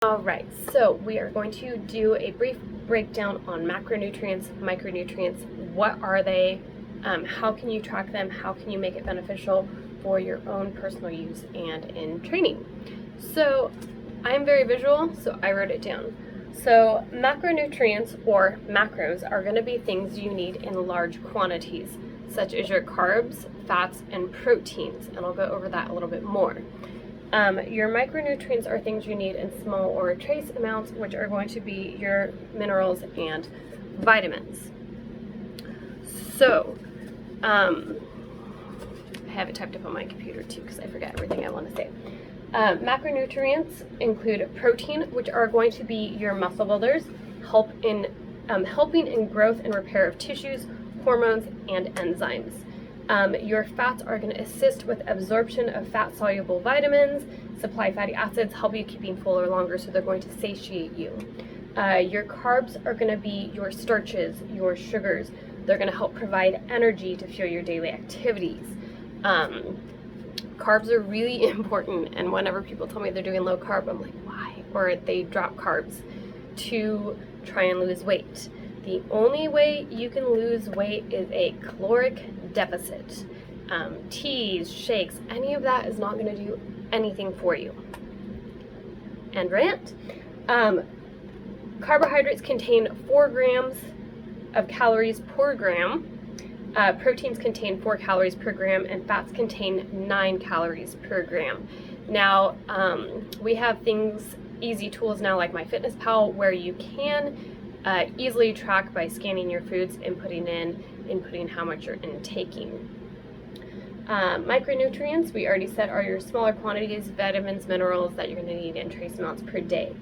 Alright, so we are going to do a brief breakdown on macronutrients, micronutrients. What are they? How can you track them? How can you make it beneficial for your own personal use and in training? So I am very visual, so I wrote it down. So macronutrients, or macros, are going to be things you need in large quantities, such as your carbs, fats, and proteins, and I'll go over that a little bit more. Your micronutrients are things you need in small or trace amounts, which are going to be your minerals and vitamins. So, I have it typed up on my computer too because I forget everything I want to say. Macronutrients include protein, which are going to be your muscle builders, helping in growth and repair of tissues, hormones, and enzymes. Your fats are going to assist with absorption of fat-soluble vitamins, supply fatty acids, help you keeping fuller longer, so they're going to satiate you. Your carbs are going to be your starches, your sugars. They're going to help provide energy to fuel your daily activities. Carbs are really important, and whenever people tell me they're doing low carb, I'm like, why? Or they drop carbs to try and lose weight. The only way you can lose weight is a caloric deficit. Teas, shakes, any of that is not going to do anything for you. And rant. Carbohydrates contain 4 grams of calories per gram. Proteins contain 4 calories per gram, and fats contain 9 calories per gram. Now, we have easy tools now like MyFitnessPal, where you can easily track by scanning your foods, inputting how much you're intaking. Micronutrients, we already said, are your smaller quantities, vitamins, minerals that you're going to need in trace amounts per day.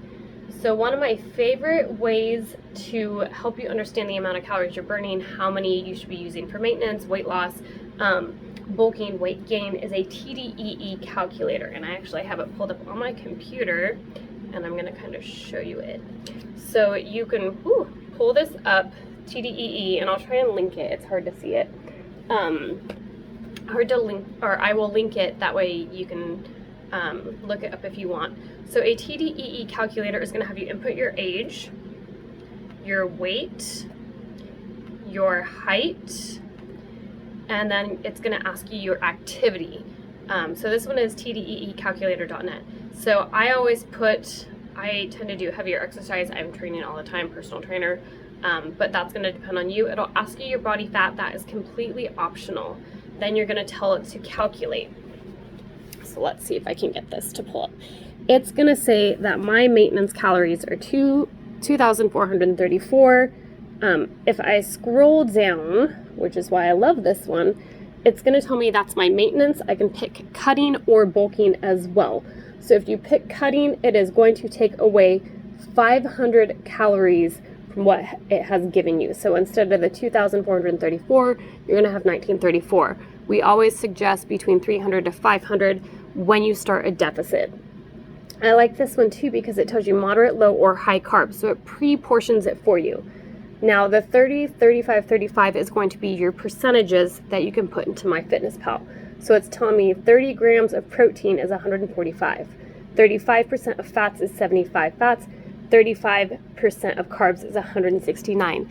So one of my favorite ways to help you understand the amount of calories you're burning, how many you should be using for maintenance, weight loss, bulking, weight gain, is a tdee calculator. And I actually have it pulled up on my computer, and I'm going to kind of show you it. So you can pull this up, tdee, and I'll try and link it. It's hard to see it. Hard to link, or I will link it, that way you can look it up if you want. So a tdee calculator is going to have you input your age, your weight, your height, and then it's going to ask you your activity. So this one is tdeecalculator.net. So I tend to do heavier exercise. I'm training all the time, personal trainer, but that's going to depend on you. It'll ask you your body fat. That is completely optional. Then you're going to tell it to calculate. So let's see if I can get this to pull up. It's going to say that my maintenance calories are 2,434. If I scroll down, which is why I love this one, it's going to tell me that's my maintenance. I can pick cutting or bulking as well. So if you pick cutting, it is going to take away 500 calories from what it has given you. So instead of the 2,434, you're going to have 1,934. We always suggest between 300 to 500 when you start a deficit. I like this one too because it tells you moderate, low, or high carbs. So it pre-portions it for you. Now the 30, 35, 35 is going to be your percentages that you can put into MyFitnessPal. So it's telling me 30 grams of protein is 145. 35% of fats is 75 fats. 35% of carbs is 169.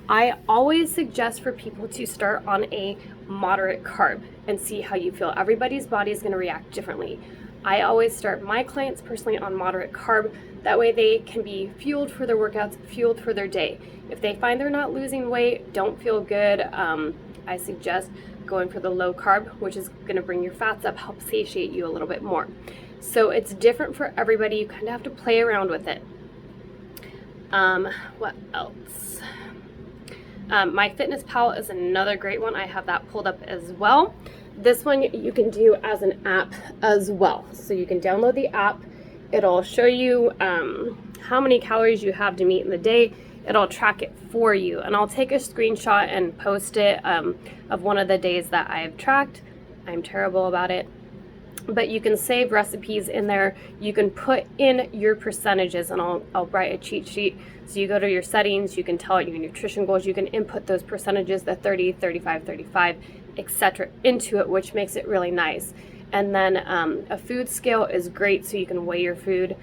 I always suggest for people to start on a moderate carb and see how you feel. Everybody's body is going to react differently. I always start my clients personally on moderate carb. That way they can be fueled for their workouts, fueled for their day. If they find they're not losing weight, don't feel good, I suggest going for the low carb, which is going to bring your fats up, help satiate you a little bit more. So it's different for everybody. You kind of have to play around with it. What else? MyFitnessPal is another great one. I have that pulled up as well. This one you can do as an app as well. So you can download the app. It'll show you how many calories you have to meet in the day. It'll track it for you. And I'll take a screenshot and post it of one of the days that I've tracked. I'm terrible about it. But you can save recipes in there. You can put in your percentages, and I'll write a cheat sheet. So you go to your settings, you can tell it your nutrition goals, you can input those percentages, the 30, 35, 35, etc. into it, which makes it really nice. And then a food scale is great, so you can weigh your food.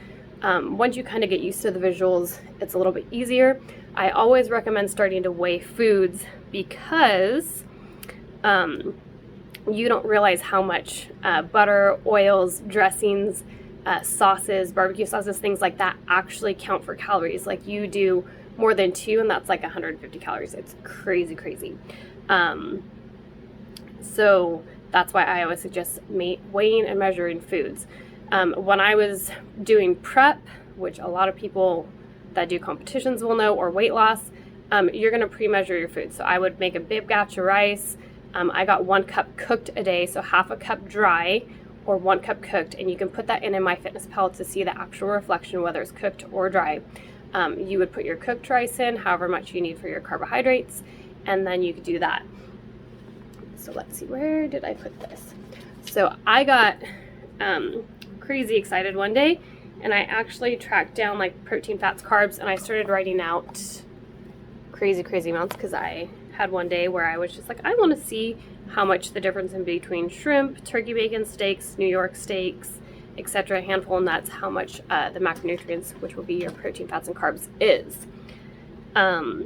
Once you kind of get used to the visuals, it's a little bit easier. I always recommend starting to weigh foods because you don't realize how much butter, oils, dressings, sauces, barbecue sauces, things like that actually count for calories. Like you do more than 2 and that's like 150 calories. It's crazy, crazy. So that's why I always suggest weighing and measuring foods. When I was doing prep, which a lot of people that do competitions will know, or weight loss, you're going to pre-measure your food. So I would make a big batch of rice. I got 1 cup cooked a day, so half a cup dry or 1 cup cooked, and you can put that in MyFitnessPal to see the actual reflection, whether it's cooked or dry. You would put your cooked rice in, however much you need for your carbohydrates, and then you could do that. So let's see, where did I put this? So I got crazy excited one day, and I actually tracked down like protein, fats, carbs, and I started writing out crazy amounts because I had one day where I was just like, I want to see how much the difference in between shrimp, turkey bacon steaks, New York steaks, etc., a handful of nuts, how much the macronutrients, which will be your protein, fats, and carbs, is. I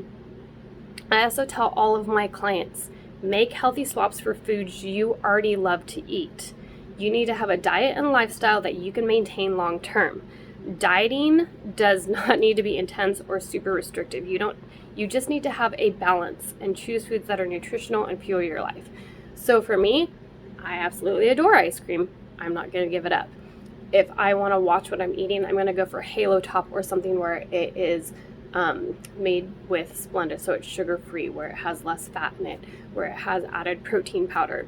also tell all of my clients, make healthy swaps for foods you already love to eat. You need to have a diet and lifestyle that you can maintain long term. Dieting does not need to be intense or super restrictive. You just need to have a balance and choose foods that are nutritional and fuel your life. So for me, I absolutely adore ice cream. I'm not going to give it up. If I want to watch what I'm eating, I'm going to go for Halo Top or something where it is made with Splenda, so it's sugar-free, where it has less fat in it, where it has added protein powder.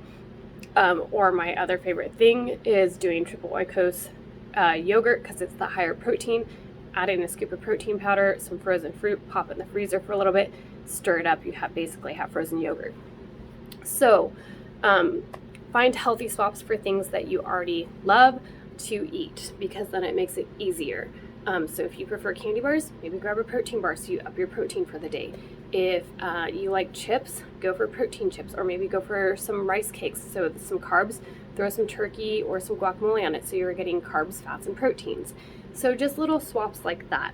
Or my other favorite thing is doing triple oikos yogurt because it's the higher protein, adding a scoop of protein powder, some frozen fruit, pop it in the freezer for a little bit, stir it up, you basically have frozen yogurt. So find healthy swaps for things that you already love to eat, because then it makes it easier. So if you prefer candy bars, maybe grab a protein bar so you up your protein for the day. If you like chips, go for protein chips, or maybe go for some rice cakes. So some carbs, throw some turkey or some guacamole on it so you're getting carbs, fats, and proteins. So just little swaps like that.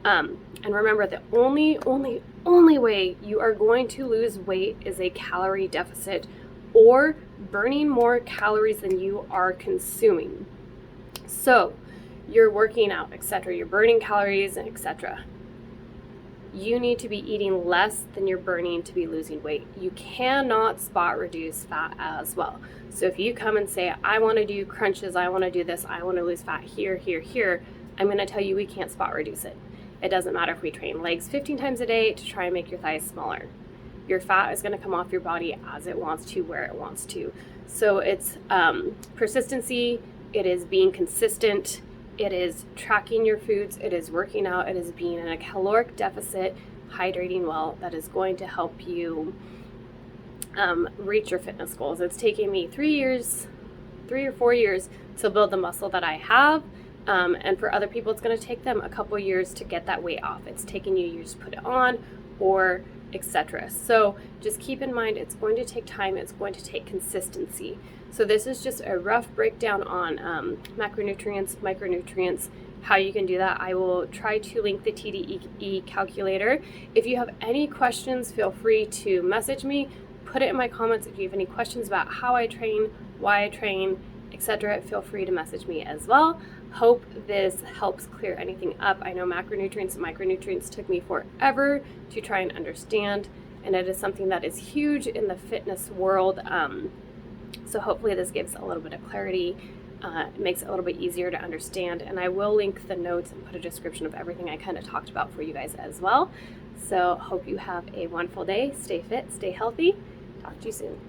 And remember, the only way you are going to lose weight is a calorie deficit or burning more calories than you are consuming. So you're working out, etc., you're burning calories, etc. You need to be eating less than you're burning to be losing weight. You cannot spot reduce fat as well. So if you come and say, I want to do crunches, I want to do this, I want to lose fat here, I'm going to tell you we can't spot reduce it. It doesn't matter if we train legs 15 times a day to try and make your thighs smaller. Your fat is going to come off your body as it wants to, where it wants to. So it's persistency, it is being consistent, it is tracking your foods, it is working out, it is being in a caloric deficit, hydrating well, that is going to help you reach your fitness goals. It's taken me 3 or 4 years to build the muscle that I have. And for other people, it's going to take them a couple years to get that weight off. It's taken you years to put it on, or etc. So just keep in mind, it's going to take time. It's going to take consistency. So this is just a rough breakdown on macronutrients, micronutrients, how you can do that. I will try to link the TDE calculator. If you have any questions, feel free to message me. Put it in my comments if you have any questions about how I train, why I train, etc. Feel free to message me as well. Hope this helps clear anything up. I know macronutrients and micronutrients took me forever to try and understand, and it is something that is huge in the fitness world. So hopefully this gives a little bit of clarity. It makes it a little bit easier to understand, and I will link the notes and put a description of everything I kind of talked about for you guys as well. So hope you have a wonderful day. Stay fit, stay healthy. Talk to you soon.